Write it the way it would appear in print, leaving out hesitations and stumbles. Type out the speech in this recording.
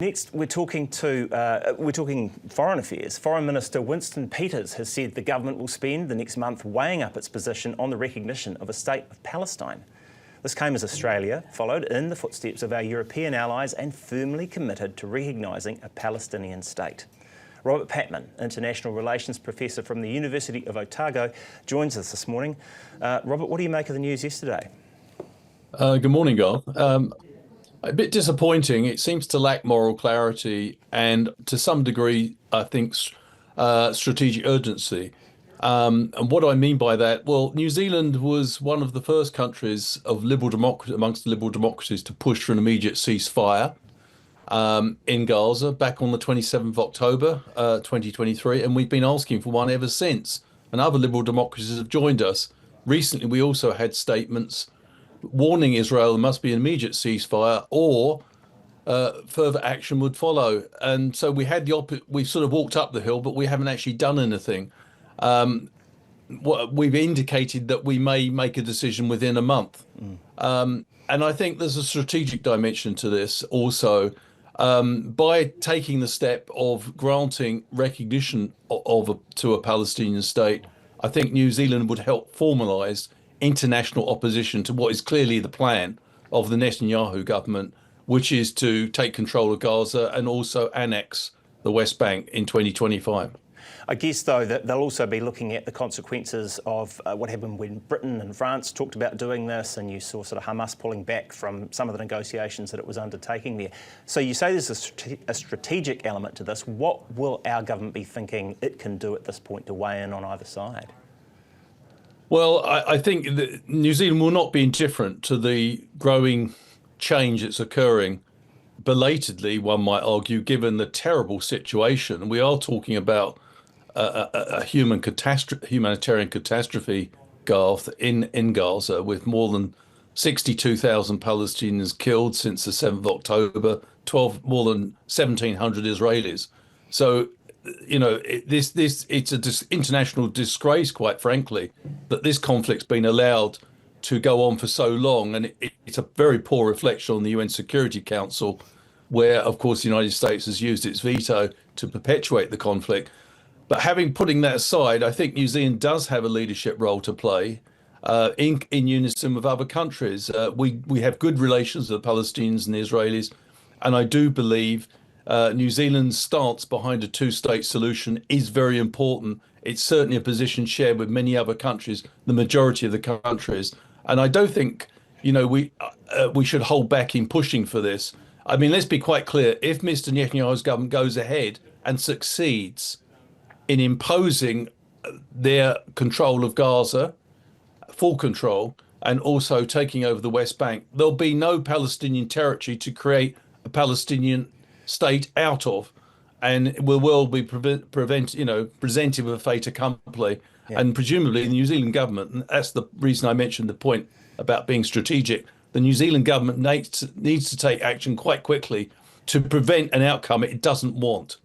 Next, we're talking foreign affairs. Foreign Minister Winston Peters has said the government will spend the next month weighing up its position on the recognition of a state of Palestine. This came as Australia followed in the footsteps of our European allies and firmly committed to recognising a Palestinian state. Robert Patman, International Relations Professor from the University of Otago, joins us this morning. Robert, what do you make of the news yesterday? Good morning, Garth. A bit disappointing. It seems to lack moral clarity and, to some degree, I think, strategic urgency. And what do I mean by that? Well, New Zealand was one of the first countries of liberal democracy amongst the liberal democracies to push for an immediate ceasefire in Gaza back on the 27th of October 2023, and we've been asking for one ever since. And other liberal democracies have joined us. Recently, we also had statements warning Israel there must be an immediate ceasefire or further action would follow. And so we had we sort of walked up the hill, but we haven't actually done anything. We've indicated that we may make a decision within a month. And I think there's a strategic dimension to this also. By taking the step of granting recognition to a Palestinian state, I think New Zealand would help formalise international opposition to what is clearly the plan of the Netanyahu government, which is to take control of Gaza and also annex the West Bank in 2025. I guess, though, that they'll also be looking at the consequences of what happened when Britain and France talked about doing this, and you saw sort of Hamas pulling back from some of the negotiations that it was undertaking there. So you say there's a strategic element to this. What will our government be thinking it can do at this point to weigh in on either side? Well, I think that New Zealand will not be indifferent to the growing change that's occurring belatedly, one might argue, given the terrible situation. We are talking about a humanitarian catastrophe, Garth, in Gaza, with more than 62,000 Palestinians killed since the 7th of October, more than 1,700 Israelis. So, you know, it's an international disgrace, quite frankly, that this conflict's been allowed to go on for so long. And it's a very poor reflection on the UN Security Council, where, of course, the United States has used its veto to perpetuate the conflict. But putting that aside, I think New Zealand does have a leadership role to play in unison with other countries. We have good relations with the Palestinians and the Israelis, and I do believe New Zealand's stance behind a two-state solution is very important. It's certainly a position shared with many other countries, the majority of the countries. And I don't think, you know, we should hold back in pushing for this. I mean, let's be quite clear. If Mr. Netanyahu's government goes ahead and succeeds in imposing their control of Gaza, full control, and also taking over the West Bank, there'll be no Palestinian territory to create a Palestinian state out of, and we will be presented with a fait accompli. Yeah. And presumably the New Zealand government, and that's the reason I mentioned the point about being strategic, the New Zealand government needs to take action quite quickly to prevent an outcome it doesn't want.